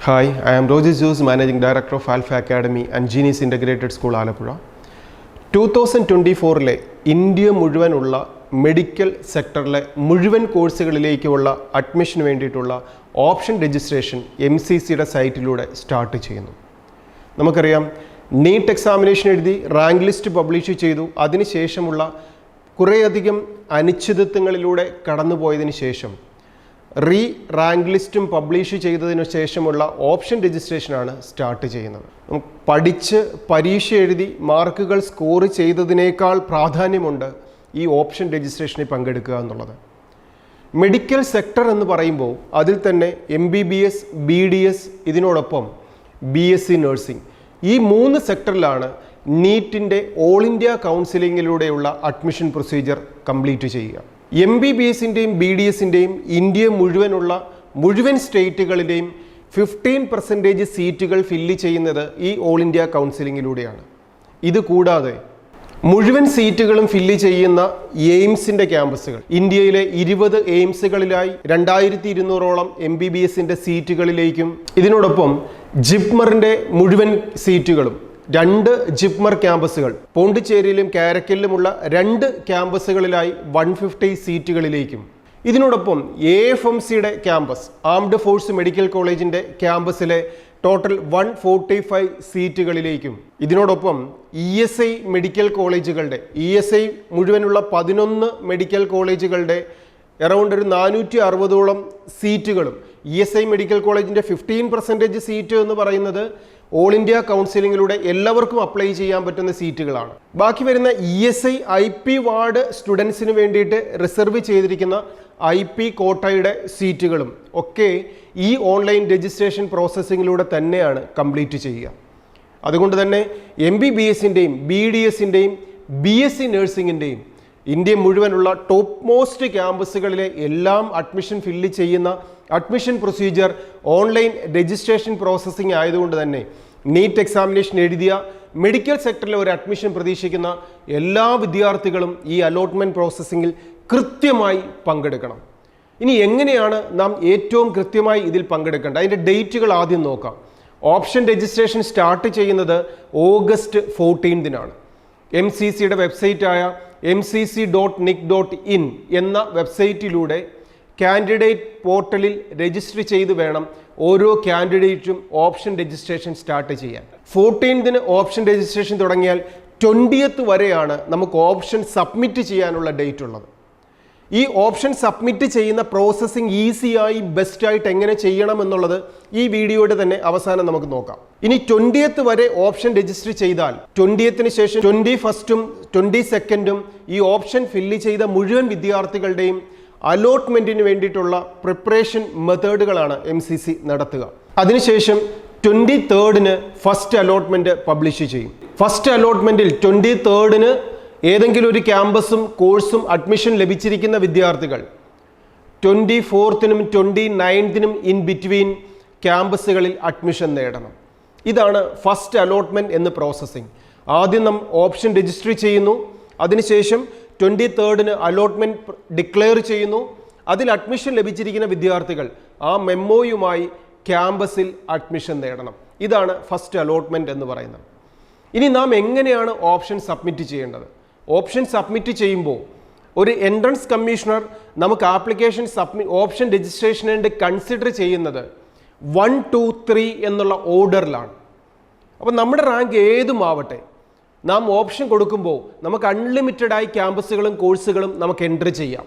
Hi, I am Roger Zeus, Managing Director of Alpha Academy and Genius Integrated School, Alappuzha. 2024 India മുഴുവനുള്ള medical സെക്ടറിലെ മുഴുവൻ കോഴ്സുകളിലേക്കുള്ള അഡ്മിഷന് വേണ്ടിയിട്ടുള്ള ഓപ്ഷൻ രജിസ്ട്രേഷൻ MCCയുടെ സൈറ്റിലൂടെ സ്റ്റാർട്ട് ചെയ്യുന്നു. നമുക്കറിയാം, നീറ്റ് എക്സാമിനേഷൻ എഴുതി റാങ്ക് ലിസ്റ്റ് പബ്ലിഷ് ചെയ്തു. അതിനുശേഷമുള്ള കുറേയധികം അനിശ്ചിതത്വങ്ങളിലൂടെ കടന്നുപോയതിനു ശേഷം റാങ്ക് ലിസ്റ്റും പബ്ലിഷ് ചെയ്തതിനു ശേഷമുള്ള ഓപ്ഷൻ രജിസ്ട്രേഷനാണ് സ്റ്റാർട്ട് ചെയ്യുന്നത്. പഠിച്ച് പരീക്ഷ എഴുതി മാർക്കുകൾ സ്കോർ ചെയ്തതിനേക്കാൾ പ്രാധാന്യമുണ്ട് ഈ ഓപ്ഷൻ രജിസ്ട്രേഷനിൽ പങ്കെടുക്കുക എന്നുള്ളത്. മെഡിക്കൽ സെക്ടർ എന്ന് പറയുമ്പോൾ അതിൽ തന്നെ MBBS, BDS, ഇതിനോടൊപ്പം BSc നഴ്സിംഗ്, ഈ 3 സെക്ടറിലാണ് നീറ്റിൻ്റെ ഓൾ ഇന്ത്യ കൗൺസിലിങ്ങിലൂടെയുള്ള അഡ്മിഷൻ പ്രൊസീജിയർ കംപ്ലീറ്റ് ചെയ്യുക. MBBSൻ്റെയും BDSൻ്റെയും ഇന്ത്യ മുഴുവൻ സ്റ്റേറ്റുകളിലെയും 15% സീറ്റുകൾ ഫില്ല് ചെയ്യുന്നത് ഈ ഓൾ ഇന്ത്യ കൗൺസിലിങ്ങിലൂടെയാണ്. ഇത് കൂടാതെ മുഴുവൻ സീറ്റുകളും ഫില്ല് ചെയ്യുന്ന എയിംസിൻ്റെ ക്യാമ്പസുകൾ, ഇന്ത്യയിലെ 20 എയിംസുകളിലായി 2200ഓളം MBBSൻ്റെ സീറ്റുകളിലേക്കും, ഇതിനോടൊപ്പം ജിപ്മറിൻ്റെ മുഴുവൻ സീറ്റുകളും 2 ജിപ്മർ ക്യാമ്പസുകൾ, പോണ്ടിച്ചേരിയിലും കാരക്കലിലുമുള്ള 2 ക്യാമ്പസുകളിലായി 150 സീറ്റുകളിലേക്കും, ഇതിനോടൊപ്പം AFMCയുടെ ക്യാമ്പസ്, ആംഡ് ഫോഴ്സ് മെഡിക്കൽ കോളേജിൻ്റെ ക്യാമ്പസിലെ ടോട്ടൽ 145 സീറ്റുകളിലേക്കും, ഇതിനോടൊപ്പം ESI മെഡിക്കൽ കോളേജുകളുടെ, ESI മുഴുവനുള്ള 11 മെഡിക്കൽ കോളേജുകളുടെ അറൗണ്ട് ഒരു 460ഓളം സീറ്റുകളും, ESI മെഡിക്കൽ കോളേജിൻ്റെ 15% സീറ്റ് എന്ന് പറയുന്നത് ഓൾ ഇന്ത്യ കൗൺസിലിങ്ങിലൂടെ എല്ലാവർക്കും അപ്ലൈ ചെയ്യാൻ പറ്റുന്ന സീറ്റുകളാണ്. ബാക്കി വരുന്ന ESI IP വാർഡ് സ്റ്റുഡൻസിന് വേണ്ടിയിട്ട് റിസർവ് ചെയ്തിരിക്കുന്ന IP കോട്ടയുടെ സീറ്റുകളും ഒക്കെ ഈ ഓൺലൈൻ രജിസ്ട്രേഷൻ പ്രോസസ്സിങ്ങിലൂടെ തന്നെയാണ് കംപ്ലീറ്റ് ചെയ്യുക. അതുകൊണ്ട് തന്നെ MBBSൻ്റെയും BDSൻ്റെയും BSc നഴ്സിംഗിൻ്റെയും ഇന്ത്യ മുഴുവനുള്ള ടോപ്പ് മോസ്റ്റ് ക്യാമ്പസുകളിലെ എല്ലാം അഡ്മിഷൻ ഫില്ല് ചെയ്യുന്ന admission procedure online registration processing ആയതുകൊണ്ട് തന്നെ നീറ്റ് എക്സാമിനേഷൻ എഴുതിയ മെഡിക്കൽ സെക്ടറിലെ ഒരു അഡ്മിഷൻ പ്രതീക്ഷിക്കുന്ന എല്ലാ വിദ്യാർത്ഥികളും ഈ അലോട്ട്മെൻറ്റ് പ്രോസസ്സിങ്ങിൽ കൃത്യമായി പങ്കെടുക്കണം. ഇനി എങ്ങനെയാണ് നാം ഏറ്റവും കൃത്യമായി ഇതിൽ പങ്കെടുക്കേണ്ടത്? അതിൻ്റെ ഡേറ്റുകൾ ആദ്യം നോക്കാം. ഓപ്ഷൻ രജിസ്ട്രേഷൻ സ്റ്റാർട്ട് ചെയ്യുന്നത് August 14 MCCയുടെ വെബ്സൈറ്റായ mcc.nic.in എന്ന വെബ്സൈറ്റിലൂടെ കാൻഡിഡേറ്റ് പോർട്ടലിൽ രജിസ്റ്റർ ചെയ്ത് വേണം ഓരോ കാൻഡിഡേറ്റും ഓപ്ഷൻ രജിസ്ട്രേഷൻ സ്റ്റാർട്ട് ചെയ്യാൻ. 14 ഓപ്ഷൻ രജിസ്ട്രേഷൻ തുടങ്ങിയാൽ 20th വരെയാണ് നമുക്ക് ഓപ്ഷൻ സബ്മിറ്റ് ചെയ്യാനുള്ള ഡേറ്റ് ഉള്ളത്. ഈ ഓപ്ഷൻ സബ്മിറ്റ് ചെയ്യുന്ന പ്രോസസ്സിംഗ് ഈസിയായി ബെസ്റ്റായിട്ട് എങ്ങനെ ചെയ്യണം എന്നുള്ളത് ഈ വീഡിയോയുടെ തന്നെ അവസാനം നമുക്ക് നോക്കാം. ഇനി 20th വരെ ഓപ്ഷൻ രജിസ്റ്റർ ചെയ്താൽ 20th ശേഷം 21st 22nd ഈ ഓപ്ഷൻ ഫില്ല് ചെയ്ത മുഴുവൻ വിദ്യാർത്ഥികളുടെയും അലോട്ട്മെൻറ്റിന് വേണ്ടിയിട്ടുള്ള പ്രിപ്പറേഷൻ മെത്തേഡുകളാണ് MCC നടത്തുക. അതിനുശേഷം 23rd ഫസ്റ്റ് അലോട്ട്മെൻറ്റ് പബ്ലിഷ് ചെയ്യും. ഫസ്റ്റ് അലോട്ട്മെൻറ്റിൽ 23rd ഏതെങ്കിലും ഒരു ക്യാമ്പസും കോഴ്സും അഡ്മിഷൻ ലഭിച്ചിരിക്കുന്ന വിദ്യാർത്ഥികൾ 24th 29th ഇൻ ബിറ്റ്വീൻ ക്യാമ്പസുകളിൽ അഡ്മിഷൻ നേടണം. ഇതാണ് ഫസ്റ്റ് അലോട്ട്മെൻറ്റ് എന്ന് പ്രോസസ്സിംഗ്. ആദ്യം നാം ഓപ്ഷൻ രജിസ്റ്റർ ചെയ്യുന്നു. അതിനുശേഷം 23rd അലോട്ട്മെൻറ്റ് ഡിക്ലെയർ ചെയ്യുന്നു. അതിൽ അഡ്മിഷൻ ലഭിച്ചിരിക്കുന്ന വിദ്യാർത്ഥികൾ ആ മെമ്മോയുമായി ക്യാമ്പസിൽ അഡ്മിഷൻ നേടണം. ഇതാണ് ഫസ്റ്റ് അലോട്ട്മെൻറ്റ് എന്ന് പറയുന്നത്. ഇനി നാം എങ്ങനെയാണ് ഓപ്ഷൻ സബ്മിറ്റ് ചെയ്യേണ്ടത്? ഓപ്ഷൻ സബ്മിറ്റ് ചെയ്യുമ്പോൾ ഒരു എൻട്രൻസ് കമ്മീഷണർ നമുക്ക് ആപ്ലിക്കേഷൻ ഓപ്ഷൻ രജിസ്ട്രേഷന് വേണ്ടി കൺസിഡർ ചെയ്യുന്നത് 1, 2, 3 എന്നുള്ള ഓർഡറിലാണ്. അപ്പോൾ നമ്മുടെ റാങ്ക് ഏതുമാവട്ടെ, നാം ഓപ്ഷൻ കൊടുക്കുമ്പോൾ നമുക്ക് അൺലിമിറ്റഡായി ക്യാമ്പസുകളും കോഴ്സുകളും നമുക്ക് എൻട്രി ചെയ്യാം.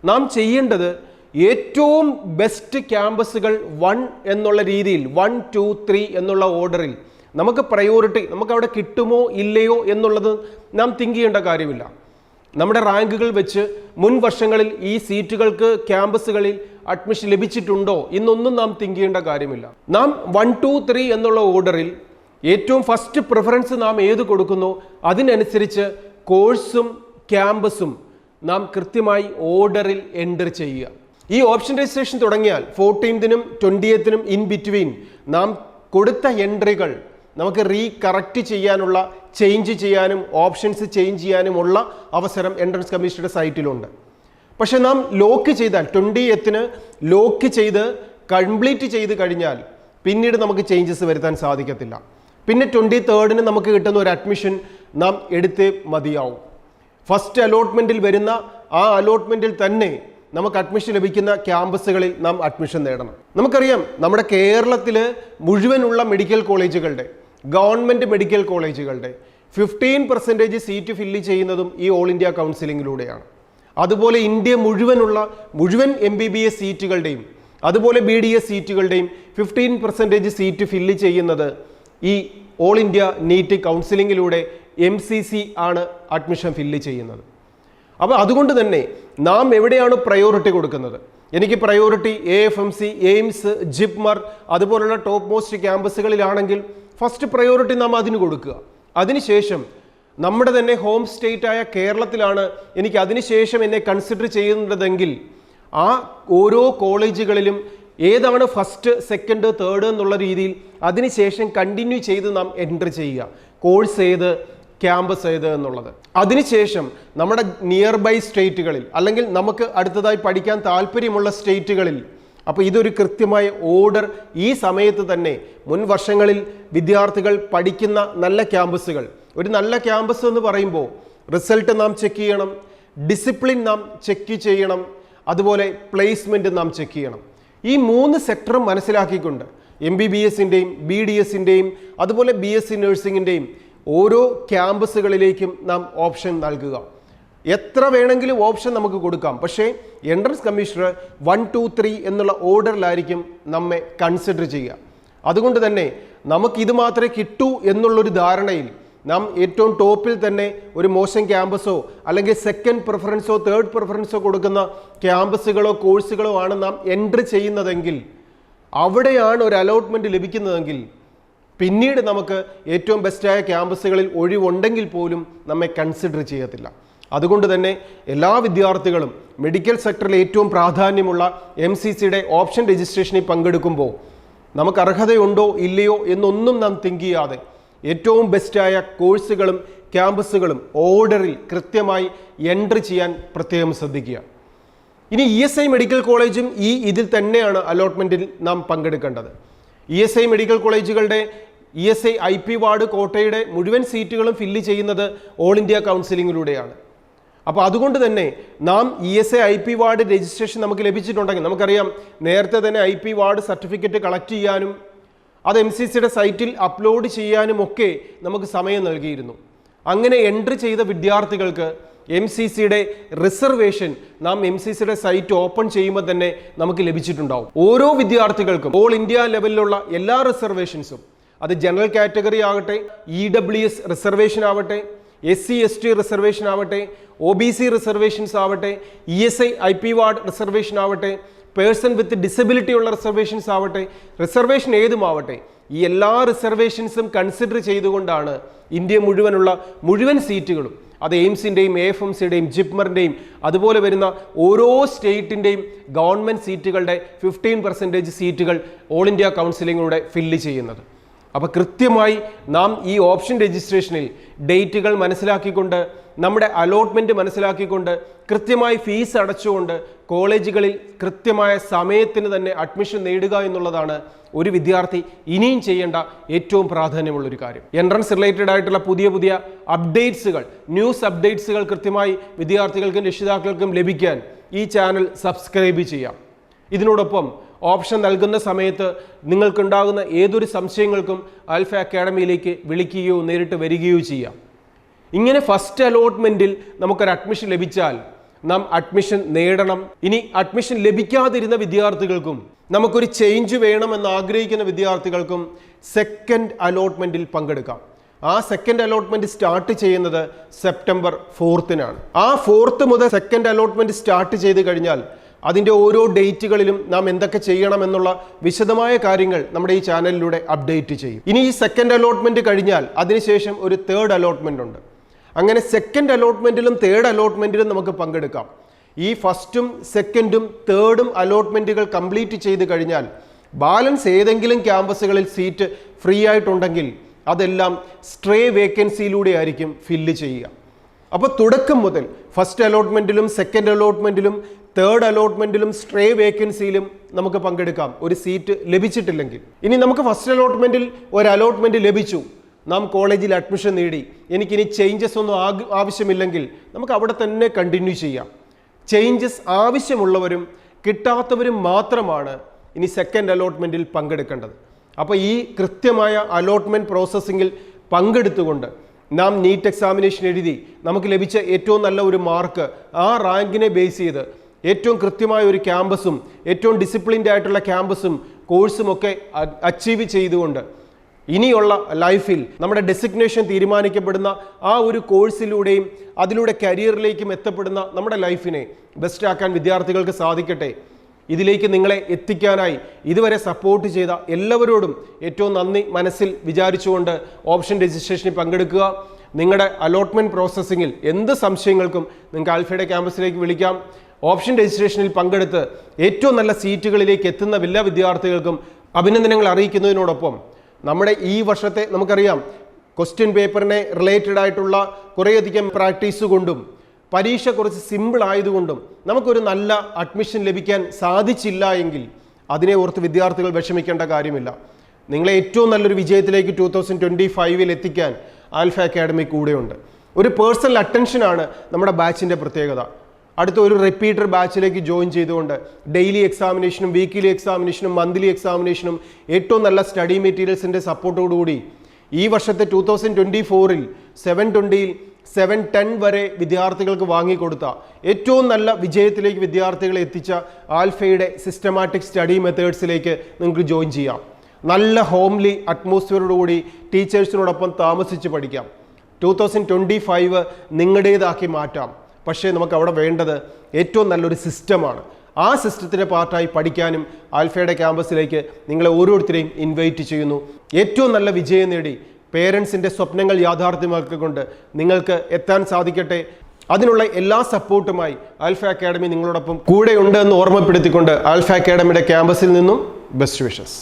നാം ചെയ്യേണ്ടത് ഏറ്റവും ബെസ്റ്റ് ക്യാമ്പസുകൾ 1 എന്നുള്ള രീതിയിൽ 1, 2, 3 എന്നുള്ള ഓർഡറിൽ നമുക്ക് പ്രയോറിറ്റി, നമുക്ക് അവിടെ കിട്ടുമോ ഇല്ലയോ എന്നുള്ളത് നാം തിങ്ക് ചെയ്യേണ്ട കാര്യമില്ല. നമ്മുടെ റാങ്കുകൾ വെച്ച് മുൻ വർഷങ്ങളിൽ ഈ സീറ്റുകൾക്ക് ക്യാമ്പസുകളിൽ അഡ്മിഷൻ ലഭിച്ചിട്ടുണ്ടോ എന്നൊന്നും നാം തിങ്ക് ചെയ്യേണ്ട കാര്യമില്ല. നാം 1, 2, 3 എന്നുള്ള ഓർഡറിൽ ഏറ്റവും ഫസ്റ്റ് പ്രിഫറൻസ് നാം ഏത് കൊടുക്കുന്നോ അതിനനുസരിച്ച് കോഴ്സും ക്യാമ്പസും നാം കൃത്യമായി ഓർഡറിൽ എൻ്റർ ചെയ്യുക. ഈ ഓപ്ഷൻ രജിസ്ട്രേഷൻ തുടങ്ങിയാൽ 14th 20th ഇൻ ബിറ്റ്വീൻ നാം കൊടുത്ത എൻട്രികൾ നമുക്ക് കറക്റ്റ് ചെയ്യാനുള്ള, ചേഞ്ച് ചെയ്യാനും ഓപ്ഷൻസ് ചേഞ്ച് ചെയ്യാനുമുള്ള അവസരം എൻട്രൻസ് കമ്മീഷനുടെ സൈറ്റിലുണ്ട്. പക്ഷെ നാം ലോക്ക് ചെയ്താൽ 20th ലോക്ക് ചെയ്ത് കംപ്ലീറ്റ് ചെയ്ത് കഴിഞ്ഞാൽ പിന്നീട് നമുക്ക് ചേഞ്ചസ് വരുത്താൻ സാധിക്കത്തില്ല. പിന്നെ 23rd നമുക്ക് കിട്ടുന്ന ഒരു അഡ്മിഷൻ നാം എടുത്തേ മതിയാവും. ഫസ്റ്റ് അലോട്ട്മെൻറ്റിൽ വരുന്ന ആ അലോട്ട്മെൻറ്റിൽ തന്നെ നമുക്ക് അഡ്മിഷൻ ലഭിക്കുന്ന ക്യാമ്പസുകളിൽ നാം അഡ്മിഷൻ നേടണം. നമുക്കറിയാം നമ്മുടെ കേരളത്തിൽ മുഴുവനുള്ള മെഡിക്കൽ കോളേജുകളുടെ, ഗവൺമെൻറ് മെഡിക്കൽ കോളേജുകളുടെ 15% സീറ്റ് ഫില്ല് ചെയ്യുന്നതും ഈ ഓൾ ഇന്ത്യ കൗൺസിലിങ്ങിലൂടെയാണ്. അതുപോലെ ഇന്ത്യ മുഴുവൻ MBBS സീറ്റുകളുടെയും അതുപോലെ BDS സീറ്റുകളുടെയും 15% സീറ്റ് ഫില്ല് ചെയ്യുന്നത് ഈ ഓൾ ഇന്ത്യ നീറ്റ് കൗൺസിലിങ്ങിലൂടെ MCC ആണ് അഡ്മിഷൻ ഫില്ല് ചെയ്യുന്നത്. അപ്പോൾ അതുകൊണ്ട് തന്നെ നാം എവിടെയാണ് പ്രയോറിറ്റി കൊടുക്കുന്നത്? എനിക്ക് പ്രയോറിറ്റി AFMC, എയിംസ്, ജിപ്മർ അതുപോലുള്ള ടോപ്പ് മോസ്റ്റ് ക്യാമ്പസുകളിലാണെങ്കിൽ ഫസ്റ്റ് പ്രയോറിറ്റി നാം അതിന് കൊടുക്കുക. അതിനുശേഷം നമ്മുടെ തന്നെ ഹോം സ്റ്റേറ്റ് ആയ കേരളത്തിലാണ് എനിക്ക് അതിനുശേഷം എന്നെ കൺസിഡർ ചെയ്യുന്നതെങ്കിൽ ആ ഓരോ കോളേജുകളിലും ഏതാണ് ഫസ്റ്റ്, സെക്കൻഡ്, തേർഡ് എന്നുള്ള രീതിയിൽ അതിനുശേഷം കണ്ടിന്യൂ ചെയ്ത് നാം എൻട്രി ചെയ്യുക. കോഴ്സ് ഏത്, ക്യാമ്പസ് ഏത് എന്നുള്ളത്. അതിനുശേഷം നമ്മുടെ നിയർ ബൈ സ്റ്റേറ്റുകളിൽ അല്ലെങ്കിൽ നമുക്ക് അടുത്തതായി പഠിക്കാൻ താല്പര്യമുള്ള സ്റ്റേറ്റുകളിൽ, അപ്പോൾ ഇതൊരു കൃത്യമായ ഓർഡർ ഈ സമയത്ത് തന്നെ മുൻ വർഷങ്ങളിൽ വിദ്യാർത്ഥികൾ പഠിക്കുന്ന നല്ല ക്യാമ്പസുകൾ, ഒരു നല്ല ക്യാമ്പസ് എന്ന് പറയുമ്പോൾ റിസൾട്ട് നാം ചെക്ക് ചെയ്യണം, ഡിസിപ്ലിൻ നാം ചെക്ക് ചെയ്യണം, അതുപോലെ പ്ലേസ്മെൻറ്റ് നാം ചെക്ക് ചെയ്യണം. ഈ 3 സെക്ടറും മനസ്സിലാക്കിക്കൊണ്ട് MBBSൻ്റെയും BDSൻ്റെയും അതുപോലെ BSc നഴ്സിംഗിൻ്റെയും ഓരോ ക്യാമ്പസുകളിലേക്കും നാം ഓപ്ഷൻ നൽകുക. എത്ര വേണമെങ്കിലും ഓപ്ഷൻ നമുക്ക് കൊടുക്കാം. പക്ഷേ എൻട്രൻസ് കമ്മീഷണർ 1, 2, 3 എന്നുള്ള ഓർഡറിലായിരിക്കും നമ്മെ കൺസിഡർ ചെയ്യുക. അതുകൊണ്ട് തന്നെ നമുക്കിത് മാത്രമേ കിട്ടൂ എന്നുള്ളൊരു ധാരണയിൽ നാം ഏറ്റവും ടോപ്പിൽ തന്നെ ഒരു മോശം ക്യാമ്പസോ അല്ലെങ്കിൽ സെക്കൻഡ് പ്രിഫറൻസോ തേർഡ് പ്രിഫറൻസോ കൊടുക്കുന്ന ക്യാമ്പസുകളോ കോഴ്സുകളോ ആണ് നാം എൻട്രി ചെയ്യുന്നതെങ്കിൽ, അവിടെയാണ് ഒരു അലോട്ട്മെൻറ്റ് ലഭിക്കുന്നതെങ്കിൽ പിന്നീട് നമുക്ക് ഏറ്റവും ബെസ്റ്റായ ക്യാമ്പസുകളിൽ ഒഴിവുണ്ടെങ്കിൽ പോലും നമ്മെ കൺസിഡർ ചെയ്യത്തില്ല. അതുകൊണ്ട് തന്നെ എല്ലാ വിദ്യാർത്ഥികളും മെഡിക്കൽ സെക്ടറിൽ ഏറ്റവും പ്രാധാന്യമുള്ള MCCയുടെ ഓപ്ഷൻ രജിസ്ട്രേഷനിൽ പങ്കെടുക്കുമ്പോൾ നമുക്ക് അർഹതയുണ്ടോ ഇല്ലയോ എന്നൊന്നും നാം തിങ്ക് ചെയ്യാതെ ഏറ്റവും ബെസ്റ്റായ കോഴ്സുകളും ക്യാമ്പസുകളും ഓർഡറിൽ കൃത്യമായി എൻട്രി ചെയ്യാൻ പ്രത്യേകം ശ്രദ്ധിക്കുക. ഇനി ESI മെഡിക്കൽ കോളേജും ഇതിൽ തന്നെയാണ് അലോട്ട്മെൻറ്റിൽ നാം പങ്കെടുക്കേണ്ടത്. ESI മെഡിക്കൽ കോളേജുകളുടെ ESI IP വാർഡ് കോട്ടയുടെ മുഴുവൻ സീറ്റുകളും ഫില്ല് ചെയ്യുന്നത് ഓൾ ഇന്ത്യ കൗൺസിലിങ്ങിലൂടെയാണ്. അപ്പോൾ അതുകൊണ്ട് തന്നെ നാം ESI IP വാർഡ് രജിസ്ട്രേഷൻ നമുക്ക് ലഭിച്ചിട്ടുണ്ടെങ്കിൽ, നമുക്കറിയാം നേരത്തെ തന്നെ IP വാർഡ് സർട്ടിഫിക്കറ്റ് കളക്ട് ചെയ്യാനും അത് MCCയുടെ സൈറ്റിൽ അപ്ലോഡ് ചെയ്യാനും ഒക്കെ നമുക്ക് സമയം നൽകിയിരുന്നു. അങ്ങനെ എൻട്രി ചെയ്ത വിദ്യാർത്ഥികൾക്ക് MCCയുടെ റിസർവേഷൻ നാം MCCയുടെ സൈറ്റ് ഓപ്പൺ ചെയ്യുമ്പോൾ തന്നെ നമുക്ക് ലഭിച്ചിട്ടുണ്ടാവും. ഓരോ വിദ്യാർത്ഥികൾക്കും ഓൾ ഇന്ത്യ ലെവലിലുള്ള എല്ലാ റിസർവേഷൻസും, അത് ജനറൽ കാറ്റഗറി ആകട്ടെ, EWS റിസർവേഷൻ ആവട്ടെ, SC ST റിസർവേഷൻ ആവട്ടെ, OBC റിസർവേഷൻസ് ആവട്ടെ, ESI IP വാർഡ് റിസർവേഷൻ ആവട്ടെ, പേഴ്സൺ വിത്ത് ഡിസബിലിറ്റി ഉള്ള റിസർവേഷൻസ് ആവട്ടെ, റിസർവേഷൻ ഏതുമാവട്ടെ, ഈ എല്ലാ റിസർവേഷൻസും കൺസിഡർ ചെയ്തുകൊണ്ടാണ് ഇന്ത്യ മുഴുവൻ സീറ്റുകളും, അത് എയിംസിൻ്റെയും AFMCയുടെയും ജിപ്മറിൻ്റെയും അതുപോലെ വരുന്ന ഓരോ സ്റ്റേറ്റിൻ്റെയും ഗവൺമെൻറ് സീറ്റുകളുടെ 15% സീറ്റുകൾ ഓൾ ഇന്ത്യ കൗൺസിലിങ്ങിലൂടെ ഫില്ല് ചെയ്യുന്നത്. അപ്പോൾ കൃത്യമായി നാം ഈ ഓപ്ഷൻ രജിസ്ട്രേഷനിൽ ഡേറ്റുകൾ മനസ്സിലാക്കിക്കൊണ്ട്, നമ്മുടെ അലോട്ട്മെൻറ്റ് മനസ്സിലാക്കിക്കൊണ്ട്, കൃത്യമായി ഫീസ് അടച്ചുകൊണ്ട് കോളേജുകളിൽ കൃത്യമായ സമയത്തിന് തന്നെ അഡ്മിഷൻ നേടുക എന്നുള്ളതാണ് ഒരു വിദ്യാർത്ഥി ഇനിയും ചെയ്യേണ്ട ഏറ്റവും പ്രാധാന്യമുള്ളൊരു കാര്യം. എൻട്രൻസ് റിലേറ്റഡ് ആയിട്ടുള്ള പുതിയ അപ്ഡേറ്റ്സുകൾ, ന്യൂസ് അപ്ഡേറ്റ്സുകൾ കൃത്യമായി വിദ്യാർത്ഥികൾക്കും രക്ഷിതാക്കൾക്കും ലഭിക്കാൻ ഈ ചാനൽ സബ്സ്ക്രൈബ് ചെയ്യാം. ഇതിനോടൊപ്പം ഓപ്ഷൻ നൽകുന്ന സമയത്ത് നിങ്ങൾക്കുണ്ടാകുന്ന ഏതൊരു സംശയങ്ങൾക്കും ആൽഫ അക്കാഡമിയിലേക്ക് വിളിക്കുകയോ നേരിട്ട് വരികയോ ചെയ്യാം. ഇങ്ങനെ ഫസ്റ്റ് അലോട്ട്മെൻറ്റിൽ നമുക്കൊരു അഡ്മിഷൻ ലഭിച്ചാൽ നാം അഡ്മിഷൻ നേടണം. ഇനി അഡ്മിഷൻ ലഭിക്കാതിരുന്ന വിദ്യാർത്ഥികൾക്കും നമുക്കൊരു ചേഞ്ച് വേണമെന്ന് ആഗ്രഹിക്കുന്ന വിദ്യാർത്ഥികൾക്കും സെക്കൻഡ് അലോട്ട്മെൻറ്റിൽ പങ്കെടുക്കാം. ആ സെക്കൻഡ് അലോട്ട്മെൻറ്റ് സ്റ്റാർട്ട് ചെയ്യുന്നത് സെപ്റ്റംബർ 4-നാണ്. ആ 4 മുതൽ സെക്കൻഡ് അലോട്ട്മെൻറ്റ് സ്റ്റാർട്ട് ചെയ്ത് കഴിഞ്ഞാൽ അതിൻ്റെ ഓരോ ഡേറ്റുകളിലും നാം എന്തൊക്കെ ചെയ്യണമെന്നുള്ള വിശദമായ കാര്യങ്ങൾ നമ്മുടെ ഈ ചാനലിലൂടെ അപ്ഡേറ്റ് ചെയ്യും. ഇനി ഈ സെക്കൻഡ് അലോട്ട്മെൻറ്റ് കഴിഞ്ഞാൽ അതിനുശേഷം ഒരു തേർഡ് അലോട്ട്മെൻ്റ് ഉണ്ട്. അങ്ങനെ സെക്കൻഡ് അലോട്ട്മെൻറ്റിലും തേർഡ് അലോട്ട്മെൻറ്റിലും നമുക്ക് പങ്കെടുക്കാം. ഈ ഫസ്റ്റും സെക്കൻഡും തേർഡും അലോട്ട്മെൻറ്റുകൾ കംപ്ലീറ്റ് ചെയ്ത് കഴിഞ്ഞാൽ ബാലൻസ് ഏതെങ്കിലും ക്യാമ്പസുകളിൽ സീറ്റ് ഫ്രീ ആയിട്ടുണ്ടെങ്കിൽ അതെല്ലാം സ്ട്രേ വേക്കൻസിയിലൂടെ ആയിരിക്കും ഫില്ല് ചെയ്യുക. അപ്പോൾ തുടക്കം മുതൽ ഫസ്റ്റ് അലോട്ട്മെൻറ്റിലും സെക്കൻഡ് അലോട്ട്മെൻറ്റിലും തേർഡ് അലോട്ട്മെൻറ്റിലും സ്ട്രേ വേക്കൻസിയിലും നമുക്ക് പങ്കെടുക്കാം ഒരു സീറ്റ് ലഭിച്ചിട്ടില്ലെങ്കിൽ. ഇനി നമുക്ക് ഫസ്റ്റ് അലോട്ട്മെൻറ്റിൽ ഒരു അലോട്ട്മെൻറ്റ് ലഭിച്ചു, നാം കോളേജിൽ അഡ്മിഷൻ നേടി, എനിക്കിനി ചേഞ്ചസ് ഒന്നും ആവശ്യമില്ലെങ്കിൽ നമുക്ക് അവിടെ തന്നെ കണ്ടിന്യൂ ചെയ്യാം. ചേഞ്ചസ് ആവശ്യമുള്ളവരും കിട്ടാത്തവരും മാത്രമാണ് ഇനി സെക്കൻഡ് അലോട്ട്മെൻറ്റിൽ പങ്കെടുക്കേണ്ടത്. അപ്പോൾ ഈ കൃത്യമായ അലോട്ട്മെൻറ്റ് പ്രോസസ്സിങ്ങിൽ പങ്കെടുത്തുകൊണ്ട് നാം നീറ്റ് എക്സാമിനേഷൻ എഴുതി നമുക്ക് ലഭിച്ച ഏറ്റവും നല്ല ഒരു മാർക്ക്, ആ റാങ്കിനെ ബേസ് ചെയ്ത് ഏറ്റവും കൃത്യമായ ഒരു ക്യാമ്പസും ഏറ്റവും ഡിസിപ്ലിൻഡ് ആയിട്ടുള്ള ക്യാമ്പസും കോഴ്സും ഒക്കെ അച്ചീവ് ചെയ്തുകൊണ്ട് ഇനിയുള്ള ലൈഫിൽ നമ്മുടെ ഡെസിഗ്നേഷൻ തീരുമാനിക്കപ്പെടുന്ന ആ ഒരു കോഴ്സിലൂടെയും അതിലൂടെ കരിയറിലേക്കും എത്തപ്പെടുന്ന നമ്മുടെ ലൈഫിനെ ബെസ്റ്റ് ആക്കാൻ വിദ്യാർത്ഥികൾക്ക് സാധിക്കട്ടെ. ഇതിലേക്ക് നിങ്ങളെ എത്തിക്കാനായി ഇതുവരെ സപ്പോർട്ട് ചെയ്ത എല്ലാവരോടും ഏറ്റവും നന്ദി മനസ്സിൽ വിചാരിച്ചുകൊണ്ട് ഓപ്ഷൻ രജിസ്ട്രേഷനിൽ പങ്കെടുക്കുക. നിങ്ങളുടെ അലോട്ട്മെൻറ്റ് പ്രോസസ്സിങ്ങിൽ എന്ത് സംശയങ്ങൾക്കും നിങ്ങൾക്ക് ആൽഫയുടെ ക്യാമ്പസിലേക്ക് വിളിക്കാം. ഓപ്ഷൻ രജിസ്ട്രേഷനിൽ പങ്കെടുത്ത് ഏറ്റവും നല്ല സീറ്റുകളിലേക്ക് എത്തുന്ന എല്ലാ വിദ്യാർത്ഥികൾക്കും അഭിനന്ദനങ്ങൾ അറിയിക്കുന്നതിനോടൊപ്പം നമ്മുടെ ഈ വർഷത്തെ നമുക്കറിയാം ക്വസ്റ്റ്യൻ പേപ്പറിനെ റിലേറ്റഡ് ആയിട്ടുള്ള കുറേയധികം പ്രാക്ടീസ് കൊണ്ടും പരീക്ഷ കുറച്ച് സിമ്പിൾ ആയതുകൊണ്ടും നമുക്കൊരു നല്ല അഡ്മിഷൻ ലഭിക്കാൻ സാധിച്ചില്ല എങ്കിൽ അതിനെ ഓർത്ത് വിദ്യാർത്ഥികൾ വിഷമിക്കേണ്ട കാര്യമില്ല. നിങ്ങളെ ഏറ്റവും നല്ലൊരു വിജയത്തിലേക്ക് 2025 എത്തിക്കാൻ ആൽഫ അക്കാഡമി കൂടെയുണ്ട്. ഒരു പേഴ്സണൽ അറ്റൻഷനാണ് നമ്മുടെ ബാച്ചിൻ്റെ പ്രത്യേകത. അടുത്ത ഒരു റിപ്പീറ്റർ ബാച്ചിലേക്ക് ജോയിൻ ചെയ്തുകൊണ്ട് ഡെയിലി എക്സാമിനേഷനും വീക്കിലി എക്സാമിനേഷനും മന്ത്ലി എക്സാമിനേഷനും ഏറ്റവും നല്ല സ്റ്റഡി മെറ്റീരിയൽസിൻ്റെ സപ്പോർട്ടോടുകൂടി ഈ വർഷത്തെ 2024 720 710 വരെ വിദ്യാർത്ഥികൾക്ക് വാങ്ങിക്കൊടുത്ത ഏറ്റവും നല്ല വിജയത്തിലേക്ക് വിദ്യാർത്ഥികളെ എത്തിച്ച ആൽഫയുടെ സിസ്റ്റമാറ്റിക് സ്റ്റഡി മെത്തേഡ്സിലേക്ക് നിങ്ങൾക്ക് ജോയിൻ ചെയ്യാം. നല്ല ഹോംലി അറ്റ്മോസ്ഫിയറോടുകൂടി ടീച്ചേഴ്സിനോടൊപ്പം താമസിച്ച് പഠിക്കാം. 2025 നിങ്ങളുടേതാക്കി മാറ്റാം. പക്ഷേ നമുക്ക് അവിടെ വേണ്ടത് ഏറ്റവും നല്ലൊരു സിസ്റ്റമാണ്. ആ സിസ്റ്റത്തിൻ്റെ പാർട്ടായി പഠിക്കാനും ആൽഫയുടെ ക്യാമ്പസിലേക്ക് നിങ്ങളെ ഓരോരുത്തരെയും ഇൻവൈറ്റ് ചെയ്യുന്നു. ഏറ്റവും നല്ല വിജയം നേടി പേരൻസിൻ്റെ സ്വപ്നങ്ങൾ യാഥാർത്ഥ്യമാക്കിക്കൊണ്ട് നിങ്ങൾക്ക് എത്താൻ സാധിക്കട്ടെ. അതിനുള്ള എല്ലാ സപ്പോർട്ടുമായി ആൽഫ അക്കാഡമി നിങ്ങളോടൊപ്പം കൂടെയുണ്ട് എന്ന് ഓർമ്മപ്പെടുത്തിക്കൊണ്ട് ആൽഫ അക്കാഡമിയുടെ ക്യാമ്പസിൽ നിന്നും ബെസ്റ്റ് വിഷസ്.